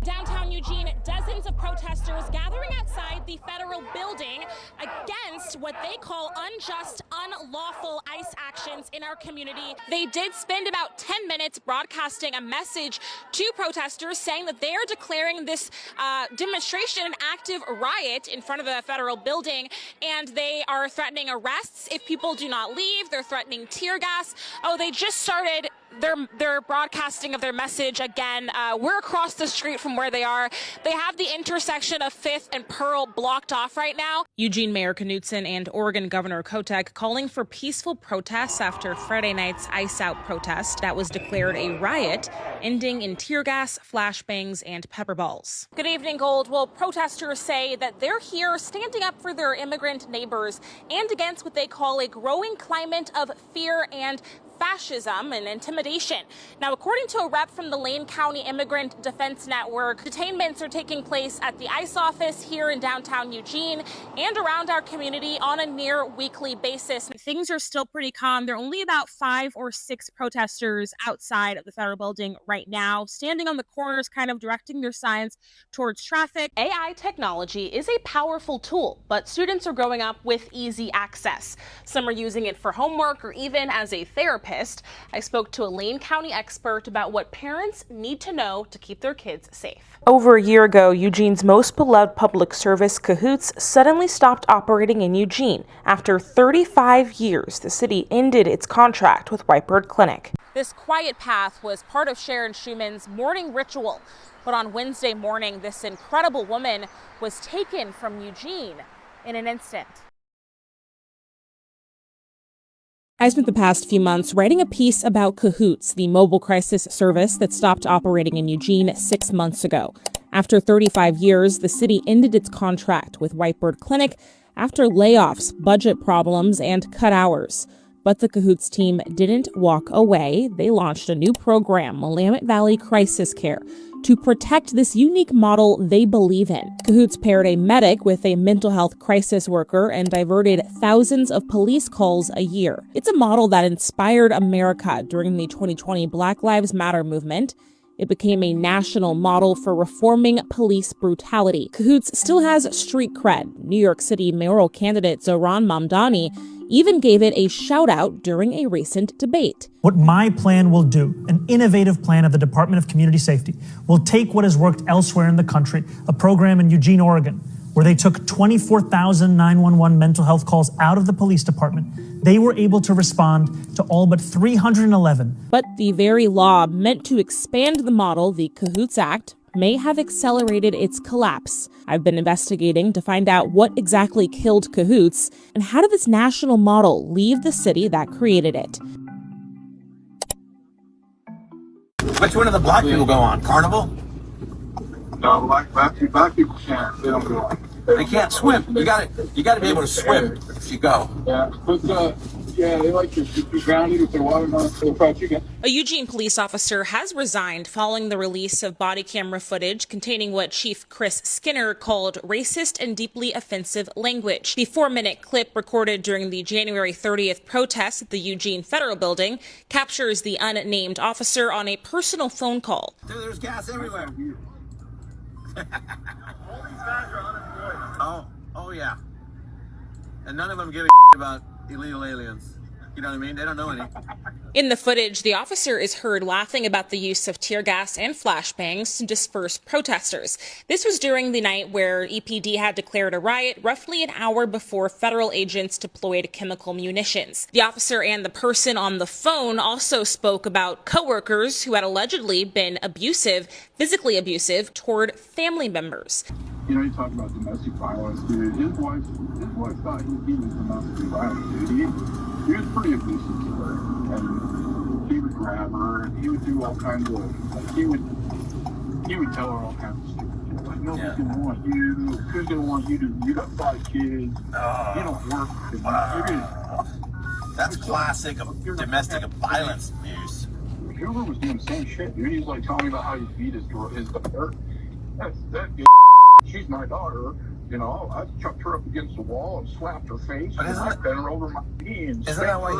Downtown Eugene, dozens of protesters gathering outside the federal building against what they call unjust, unlawful ICE actions in our community. They did spend about 10 minutes broadcasting a message to protesters saying that they are declaring this demonstration an active riot in front of the federal building, and they are threatening arrests if people do not leave. They're threatening tear gas. Oh, they just started their broadcasting of their message again. We're across the street from where they are. They have the intersection of 5th and Pearl blocked off right now. Eugene Mayor Knutson and Oregon Governor Kotek calling for peaceful protests after Friday night's Ice Out protest that was declared a riot, ending in tear gas, flashbangs, and pepper balls. Good evening, Gold. Well, protesters say that they're here standing up for their immigrant neighbors and against what they call a growing climate of fear and fascism and intimidation. Now, according to a rep from the Lane County Immigrant Defense Network, detainments are taking place at the ICE office here in downtown Eugene and around our community on a near weekly basis. Things are still pretty calm. There are only about 5 or 6 protesters outside of the federal building right now, standing on the corners, kind of directing their signs towards traffic. AI technology is a powerful tool, but students are growing up with easy access. Some are using it for homework or even as a therapist. I spoke to a Lane County expert about what parents need to know to keep their kids safe. Over a year ago, Eugene's most beloved public service, Cahoots, suddenly stopped operating in Eugene. After 35 years, the city ended its contract with Whitebird Clinic. This quiet path was part of Sharon Schumann's morning ritual. But on Wednesday morning, this incredible woman was taken from Eugene in an instant. I spent the past few months writing a piece about Cahoots, the mobile crisis service that stopped operating in Eugene 6 months ago. After 35 years, the city ended its contract with Whitebird Clinic after layoffs, budget problems, and cut hours. But the Cahoots team didn't walk away. They launched a new program, Willamette Valley Crisis Care, to protect this unique model they believe in. Cahoots paired a medic with a mental health crisis worker and diverted thousands of police calls a year. It's a model that inspired America during the 2020 Black Lives Matter movement. It became a national model for reforming police brutality. Cahoots still has street cred. New York City mayoral candidate Zohran Mamdani even gave it a shout-out during a recent debate. What my plan will do, an innovative plan of the Department of Community Safety, will take what has worked elsewhere in the country, a program in Eugene, Oregon, where they took 24,000 911 mental health calls out of the police department. They were able to respond to all but 311. But the very law meant to expand the model, the Cahoots Act, may have accelerated its collapse. I've been investigating to find out what exactly killed Cahoots and how did this national model leave the city that created it. Which one do the black people go on? Carnival? No, black people can't. They don't go on. They can't swim. You gotta be able to swim if you go. Yeah, but they like to be grounded with their water fried chicken. A Eugene police officer has resigned following the release of body camera footage containing what Chief Chris Skinner called racist and deeply offensive language. The 4-minute clip recorded during the January 30th protest at the Eugene Federal Building captures the unnamed officer on a personal phone call. There's gas everywhere. All these guys are unemployed. Oh yeah. And none of them give a about illegal aliens. You know what I mean? They don't know any. In the footage, the officer is heard laughing about the use of tear gas and flashbangs to disperse protesters. This was during the night where EPD had declared a riot roughly an hour before federal agents deployed chemical munitions. The officer and the person on the phone also spoke about coworkers who had allegedly been physically abusive toward family members. You know, you talk about domestic violence, dude. His wife thought he was domestically violent, dude. He was pretty abusive to her, and he would grab her, and he would do all kinds of, like, he would tell her all kinds of stupid shit, like, nobody's gonna want you, who's gonna want you to, you got 5 kids, you don't work, That's classic of domestic violence abuse. Hoover was doing the same shit, dude. He was like telling me about how he beat his daughter. That she's my daughter. You know, I chucked her up against the wall and slapped her face, and I bent her over my knees. Isn't that why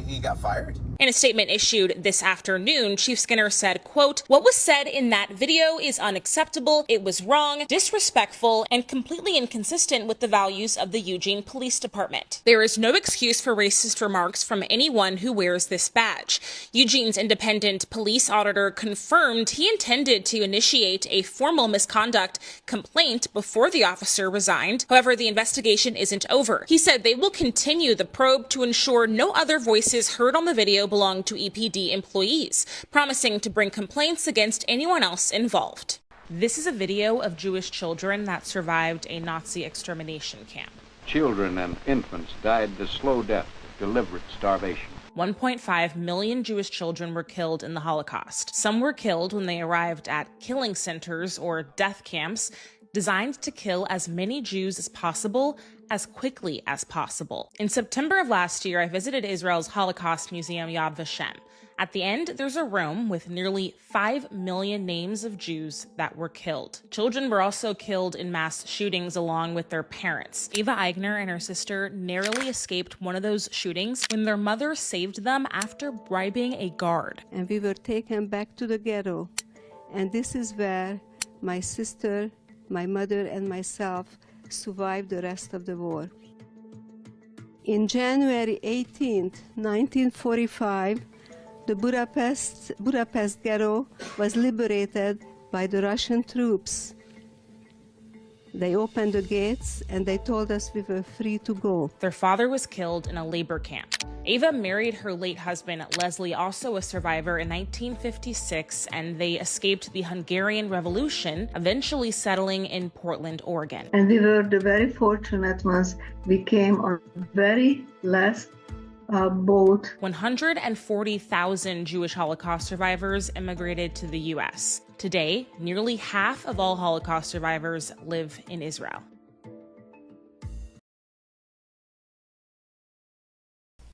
he got fired? In a statement issued this afternoon, Chief Skinner said, quote, "What was said in that video is unacceptable. It was wrong, disrespectful, and completely inconsistent with the values of the Eugene Police Department. There is no excuse for racist remarks from anyone who wears this badge." Eugene's independent police auditor confirmed he intended to initiate a formal misconduct complaint before the officer resigned. However, the investigation isn't over. He said they will continue the probe to ensure no other voices heard on the video belong to EPD employees, promising to bring complaints against anyone else involved. This is a video of Jewish children that survived a Nazi extermination camp. Children and infants died the slow death of deliberate starvation. 1.5 million Jewish children were killed in the Holocaust. Some were killed when they arrived at killing centers or death camps designed to kill as many Jews as possible as quickly as possible. In September of last year, I visited Israel's Holocaust Museum Yad Vashem. At the end, there's a room with nearly 5 million names of Jews that were killed. Children were also killed in mass shootings along with their parents. Eva Eigner and her sister narrowly escaped one of those shootings when their mother saved them after bribing a guard. And we were taken back to the ghetto. And this is where my sister, my mother, and myself survived the rest of the war. In January 18th, 1945, the Budapest ghetto was liberated by the Russian troops. They opened the gates and they told us we were free to go. Their father was killed in a labor camp. Ava married her late husband, Leslie, also a survivor, in 1956, and they escaped the Hungarian Revolution, eventually settling in Portland, Oregon. And we were the very fortunate ones. We came on very last boat. 140,000 Jewish Holocaust survivors immigrated to the U.S. Today, nearly half of all Holocaust survivors live in Israel.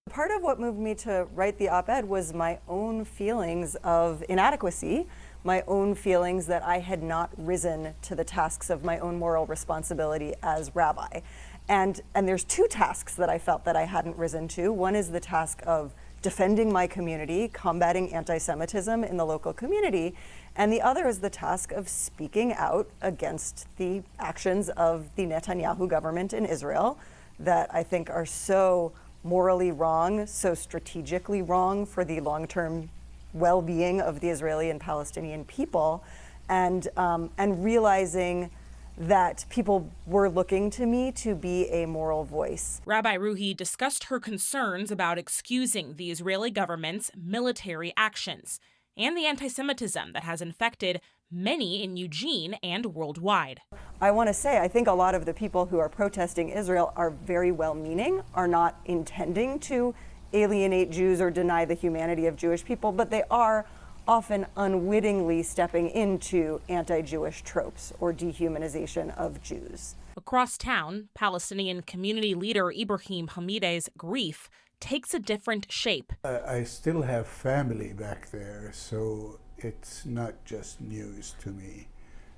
Part of what moved me to write the op-ed was my own feelings of inadequacy, my own feelings that I had not risen to the tasks of my own moral responsibility as rabbi. And there's two tasks that I felt that I hadn't risen to. One is the task of defending my community, combating anti-Semitism in the local community, and the other is the task of speaking out against the actions of the Netanyahu government in Israel that I think are so morally wrong, so strategically wrong for the long-term well-being of the Israeli and Palestinian people, and realizing that people were looking to me to be a moral voice. Rabbi Ruhi discussed her concerns about excusing the Israeli government's military actions and the anti-Semitism that has infected many in Eugene and worldwide. I want to say, I think a lot of the people who are protesting Israel are very well-meaning, are not intending to alienate Jews or deny the humanity of Jewish people, but they are often unwittingly stepping into anti-Jewish tropes or dehumanization of Jews. Across town, Palestinian community leader Ibrahim Hamideh's grief takes a different shape. I still have family back there, so it's not just news to me.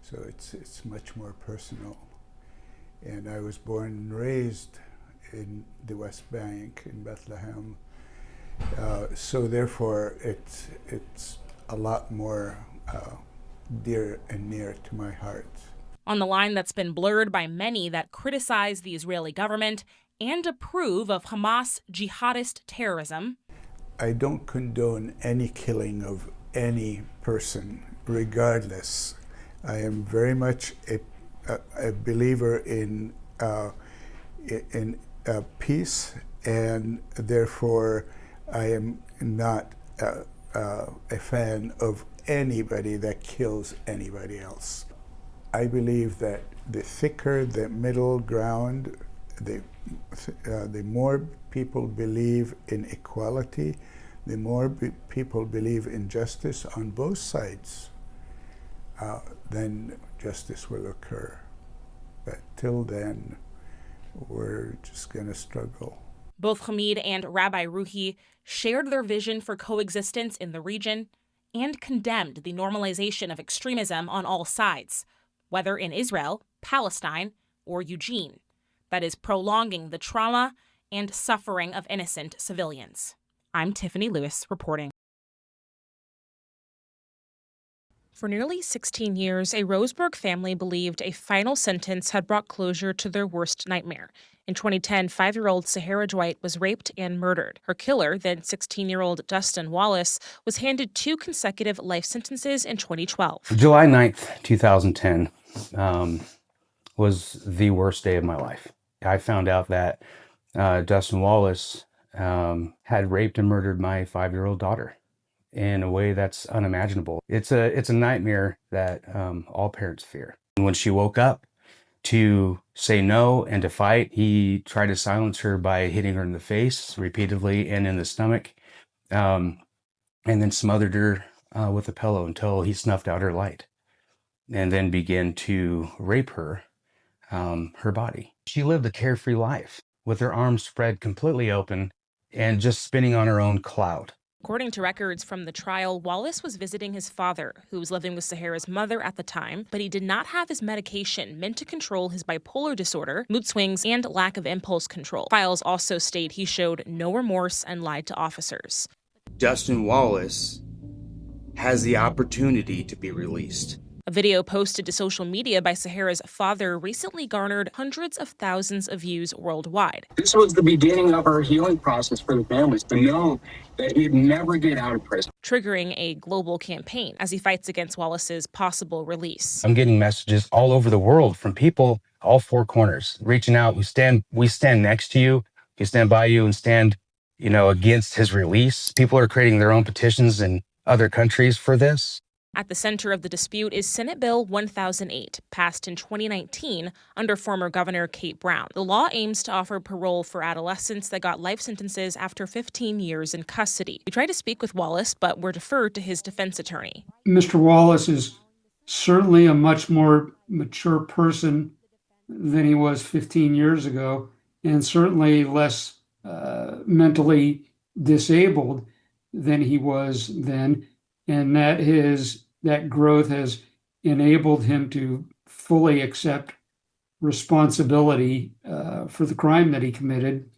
So it's much more personal. And I was born and raised in the West Bank, in Bethlehem. So therefore, it's a lot more dear and near to my heart. On the line that's been blurred by many that criticize the Israeli government and approve of Hamas jihadist terrorism. I don't condone any killing of any person, regardless. I am very much a believer in peace, and therefore I am not a fan of anybody that kills anybody else. I believe that the thicker the middle ground, the more people believe in equality, the more people believe in justice on both sides, then justice will occur. But till then, we're just going to struggle. Both Hamid and Rabbi Ruhi shared their vision for coexistence in the region and condemned the normalization of extremism on all sides, whether in Israel, Palestine, or Eugene, that is prolonging the trauma and suffering of innocent civilians. I'm Tiffany Lewis reporting. For nearly 16 years, a Roseburg family believed a final sentence had brought closure to their worst nightmare. In 2010, 5-year-old Sahara Dwight was raped and murdered. Her killer, then 16-year-old Dustin Wallace, was handed 2 consecutive life sentences in 2012. July 9th, 2010 was the worst day of my life. I found out that Dustin Wallace had raped and murdered my 5-year-old daughter in a way that's unimaginable. It's a nightmare that all parents fear. When she woke up to say no and to fight, he tried to silence her by hitting her in the face repeatedly and in the stomach, and then smothered her with a pillow until he snuffed out her light, and then began to rape her, her body. She lived a carefree life with her arms spread completely open and just spinning on her own cloud. According to records from the trial, Wallace was visiting his father, who was living with Sahara's mother at the time, but he did not have his medication meant to control his bipolar disorder, mood swings, and lack of impulse control. Files also state he showed no remorse and lied to officers. Dustin Wallace has the opportunity to be released. A video posted to social media by Sahara's father recently garnered hundreds of thousands of views worldwide. This was the beginning of our healing process for the families, to know that he'd never get out of prison. Triggering a global campaign as he fights against Wallace's possible release. I'm getting messages all over the world from people, all 4 corners, reaching out. We stand next to you. We stand by you and stand, against his release. People are creating their own petitions in other countries for this. At the center of the dispute is Senate Bill 1008, passed in 2019 under former Governor Kate Brown. The law aims to offer parole for adolescents that got life sentences after 15 years in custody. We tried to speak with Wallace, but were deferred to his defense attorney. Mr. Wallace is certainly a much more mature person than he was 15 years ago, and certainly less mentally disabled than he was then. And that growth has enabled him to fully accept responsibility for the crime that he committed,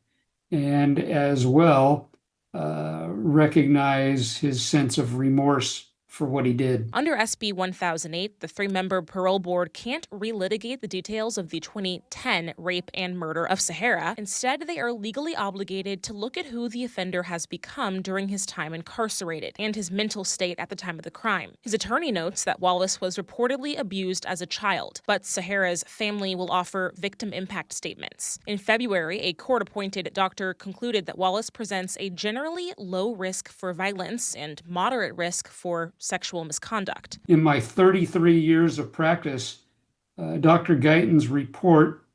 and as well recognize his sense of remorse for what he did. Under SB 1008, the 3-member parole board can't relitigate the details of the 2010 rape and murder of Sahara. Instead, they are legally obligated to look at who the offender has become during his time incarcerated and his mental state at the time of the crime. His attorney notes that Wallace was reportedly abused as a child, but Sahara's family will offer victim impact statements. In February, a court-appointed doctor concluded that Wallace presents a generally low risk for violence and moderate risk for sexual misconduct. In my 33 years of practice, Dr. Guyton's report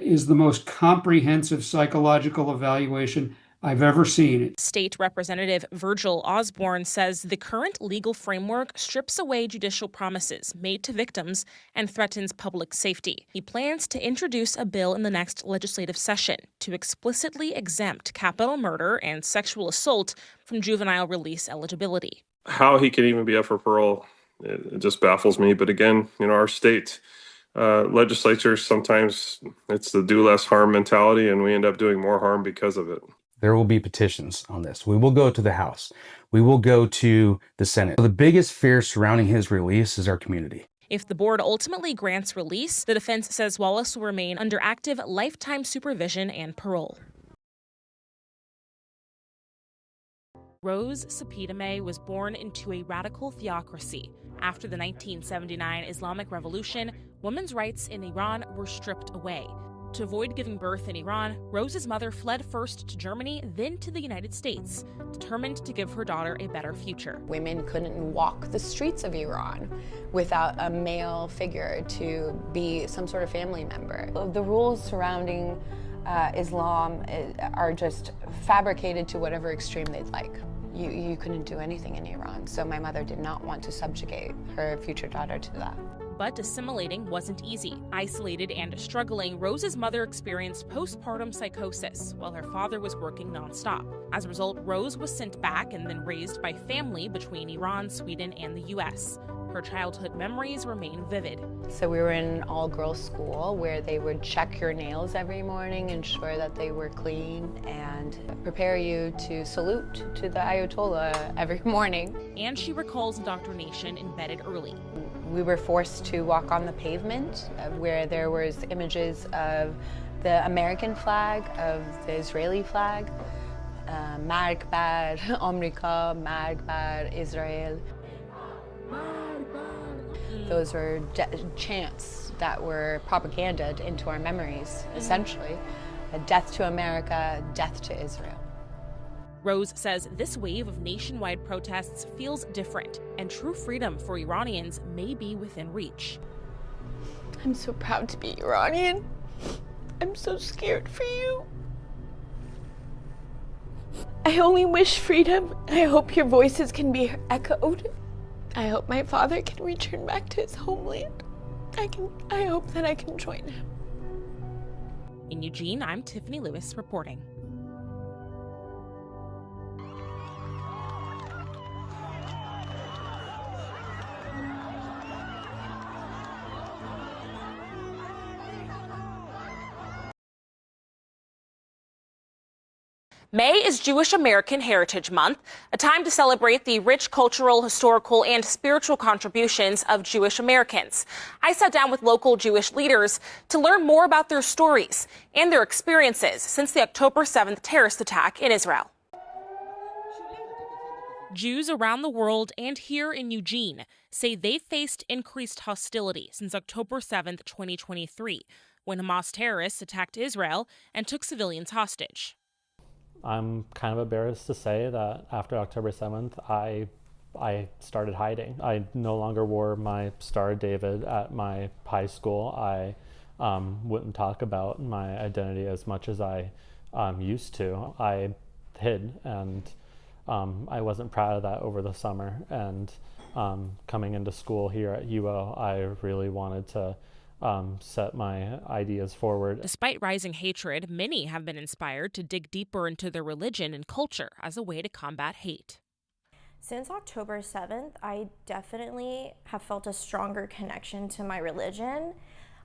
is the most comprehensive psychological evaluation I've ever seen. State Representative Virgil Osborne says the current legal framework strips away judicial promises made to victims and threatens public safety. He plans to introduce a bill in the next legislative session to explicitly exempt capital murder and sexual assault from juvenile release eligibility. How he can even be up for parole, it just baffles me. But again, our state legislature, sometimes it's the do less harm mentality, and we end up doing more harm because of it. There will be petitions on this. We will go to the House. We will go to the Senate. The biggest fear surrounding his release is our community. If the board ultimately grants release, the defense says Wallace will remain under active lifetime supervision and parole. Rose Sapidameh was born into a radical theocracy. After the 1979 Islamic Revolution, women's rights in Iran were stripped away. To avoid giving birth in Iran, Rose's mother fled first to Germany, then to the United States, determined to give her daughter a better future. Women couldn't walk the streets of Iran without a male figure to be some sort of family member. The rules surrounding Islam are just fabricated to whatever extreme they'd like. You couldn't do anything in Iran, so my mother did not want to subjugate her future daughter to that. But assimilating wasn't easy. Isolated and struggling, Rose's mother experienced postpartum psychosis while her father was working nonstop. As a result, Rose was sent back and then raised by family between Iran, Sweden, and the U.S. Her childhood memories remain vivid. So we were in an all-girls school where they would check your nails every morning, ensure that they were clean, and prepare you to salute to the Ayatollah every morning. And she recalls indoctrination embedded early. We were forced to walk on the pavement where there was images of the American flag, of the Israeli flag, Mark Bad, America, Mark Bad, Israel. Those were chants that were propagandaed into our memories, essentially. Death to America, death to Israel. Rose says this wave of nationwide protests feels different, and true freedom for Iranians may be within reach. I'm so proud to be Iranian. I'm so scared for you. I only wish freedom. I hope your voices can be echoed. I hope my father can return back to his homeland. I hope that I can join him. In Eugene, I'm Tiffany Lewis reporting. May is Jewish American Heritage Month, a time to celebrate the rich cultural, historical, and spiritual contributions of Jewish Americans. I sat down with local Jewish leaders to learn more about their stories and their experiences since the October 7th terrorist attack in Israel. Jews around the world and here in Eugene say they've faced increased hostility since October 7th, 2023, when Hamas terrorists attacked Israel and took civilians hostage. I'm kind of embarrassed to say that after October 7th, I started hiding. I no longer wore my Star of David at my high school. I wouldn't talk about my identity as much as I used to. I hid, and I wasn't proud of that over the summer. And coming into school here at UO, I really wanted to set my ideas forward. Despite rising hatred, many have been inspired to dig deeper into their religion and culture as a way to combat hate. Since October 7th, I definitely have felt a stronger connection to my religion.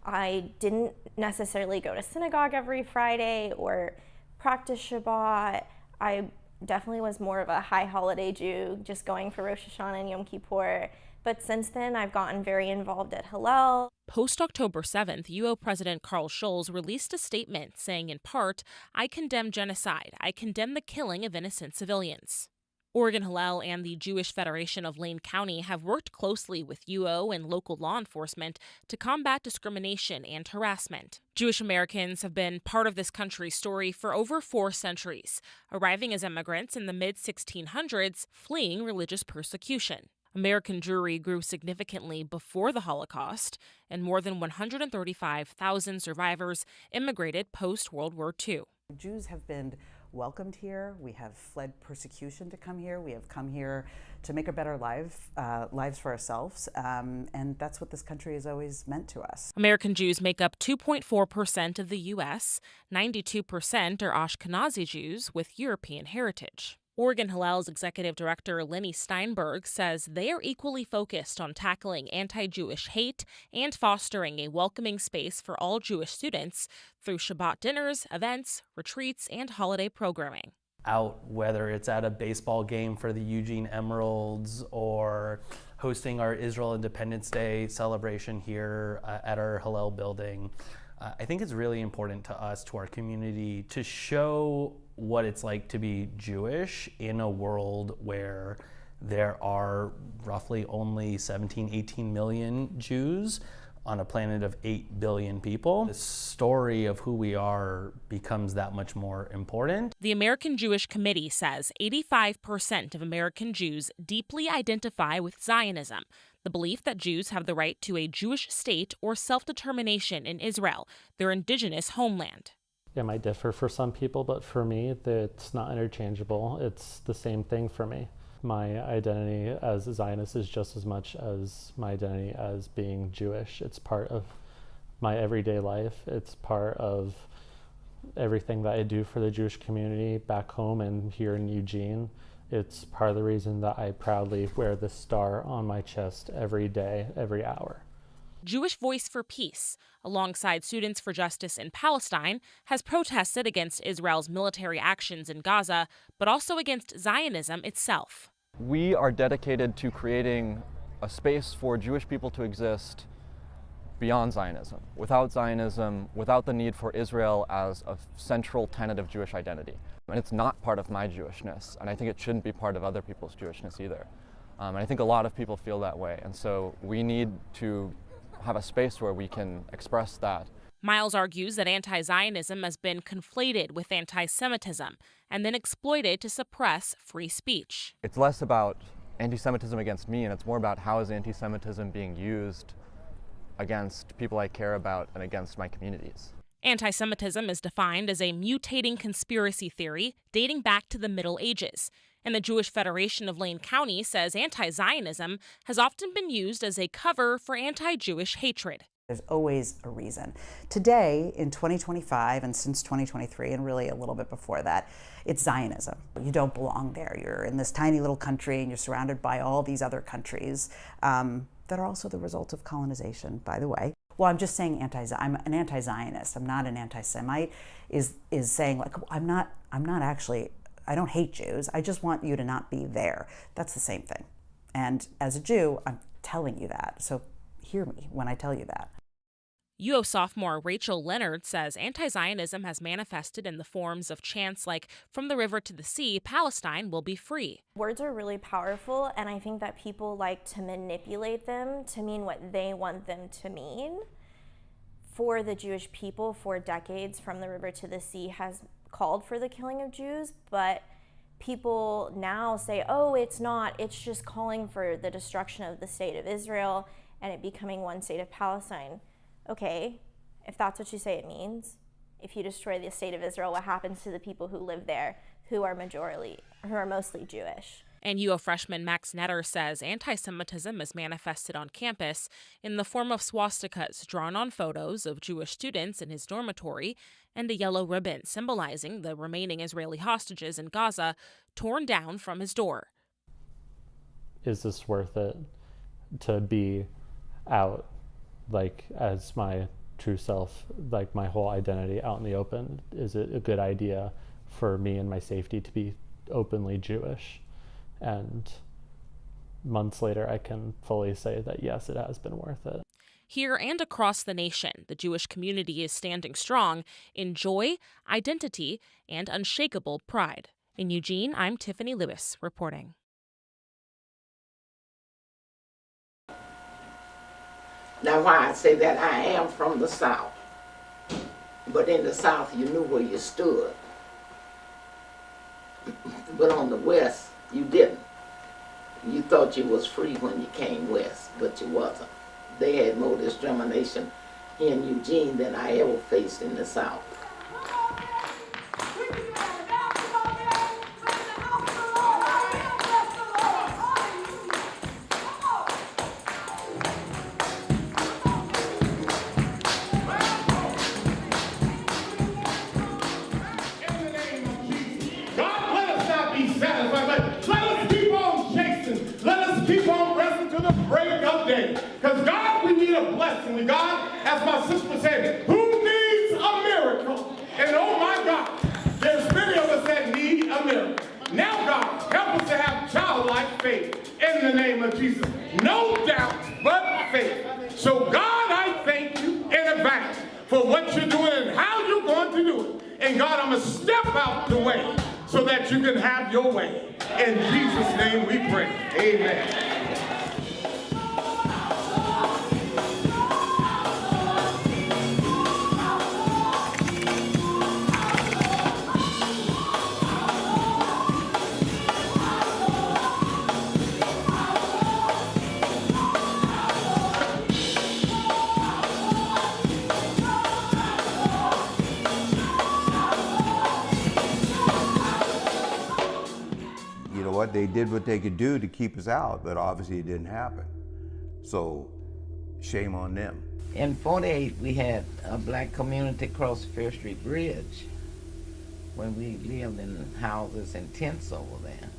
I didn't necessarily go to synagogue every Friday or practice Shabbat. I definitely was more of a high holiday Jew, just going for Rosh Hashanah and Yom Kippur. But since then, I've gotten very involved at Hillel. Post-October 7th, UO President Carl Schulz released a statement saying, in part, "I condemn genocide. I condemn the killing of innocent civilians." Oregon Hillel and the Jewish Federation of Lane County have worked closely with UO and local law enforcement to combat discrimination and harassment. Jewish Americans have been part of this country's story for over 4 centuries, arriving as immigrants in the mid-1600s, fleeing religious persecution. American Jewry grew significantly before the Holocaust, and more than 135,000 survivors immigrated post-World War II. Jews have been welcomed here. We have fled persecution to come here. We have come here to make a better lives for ourselves, and that's what this country has always meant to us. American Jews make up 2.4% of the U.S. 92% are Ashkenazi Jews with European heritage. Oregon Hillel's executive director Lenny Steinberg says they are equally focused on tackling anti-Jewish hate and fostering a welcoming space for all Jewish students through Shabbat dinners, events, retreats, and holiday programming. Out, whether it's at a baseball game for the Eugene Emeralds or hosting our Israel Independence Day celebration here at our Hillel building. I think it's really important to us, to our community, to show what it's like to be Jewish in a world where there are roughly only 17, 18 million Jews on a planet of 8 billion people. The story of who we are becomes that much more important. The American Jewish Committee says 85% of American Jews deeply identify with Zionism, the belief that Jews have the right to a Jewish state or self-determination in Israel, their indigenous homeland. It might differ for some people, but for me, it's not interchangeable. It's the same thing for me. My identity as a Zionist is just as much as my identity as being Jewish. It's part of my everyday life. It's part of everything that I do for the Jewish community back home and here in Eugene. It's part of the reason that I proudly wear this star on my chest every day, every hour. Jewish Voice for Peace, alongside Students for Justice in Palestine, has protested against Israel's military actions in Gaza, but also against Zionism itself. We are dedicated to creating a space for Jewish people to exist beyond Zionism, without the need for Israel as a central tenet of Jewish identity. And it's not part of my Jewishness, and I think it shouldn't be part of other people's Jewishness either. And I think a lot of people feel that way, and so we need to have a space where we can express that. Miles argues that anti-Zionism has been conflated with anti-Semitism and then exploited to suppress free speech. It's less about anti-Semitism against me, and it's more about how is anti-Semitism being used against people I care about and against my communities. Anti-Semitism is defined as a mutating conspiracy theory dating back to the Middle Ages. And the Jewish Federation of Lane County says anti-Zionism has often been used as a cover for anti-Jewish hatred. There's always a reason. Today, in 2025, and since 2023, and really a little bit before that, it's Zionism. You don't belong there. You're in this tiny little country, and you're surrounded by all these other countries that are also the result of colonization, by the way. Well, I'm just saying I'm an anti-Zionist. I'm not an anti-Semite. Is saying like I don't hate Jews. I just want you to not be there. That's the same thing. And as a Jew, I'm telling you that. So hear me when I tell you that. UO sophomore Rachel Leonard says anti-Zionism has manifested in the forms of chants like, "From the river to the sea, Palestine will be free." Words are really powerful, and I think that people like to manipulate them to mean what they want them to mean. For the Jewish people, for decades, From the River to the Sea has called for the killing of Jews, but people now say, oh, it's not, it's just calling for the destruction of the state of Israel and it becoming one state of Palestine. Okay, if that's what you say it means, if you destroy the state of Israel, what happens to the people who live there, who are mostly Jewish? And UO freshman Max Netter says anti-Semitism is manifested on campus in the form of swastikas drawn on photos of Jewish students in his dormitory and a yellow ribbon symbolizing the remaining Israeli hostages in Gaza torn down from his door. Is this worth it to be out, like, as my true self, like my whole identity out in the open? Is it a good idea for me and my safety to be openly Jewish? And months later, I can fully say that, yes, it has been worth it. Here and across the nation, the Jewish community is standing strong in joy, identity, and unshakable pride. In Eugene, I'm Tiffany Lewis reporting. Now, why I say that, I am from the South. But in the South, you knew where you stood. But on the West, you didn't. You thought you was free when you came west, but you wasn't. They had more discrimination in Eugene than I ever faced in the South. Because God, we need a blessing. God, as my sister said, who needs a miracle? And oh my God, there's many of us that need a miracle. Now God, help us to have childlike faith in the name of Jesus. No doubt, but faith. So God, I thank you in advance for what you're doing and how you're going to do it. And God, I'm going to step out the way so that you can have your way. In Jesus' name we pray. Amen. They did what they could do to keep us out, but obviously it didn't happen. So, shame on them. In 48, we had a black community across the Fair Street Bridge when we lived in houses and tents over there.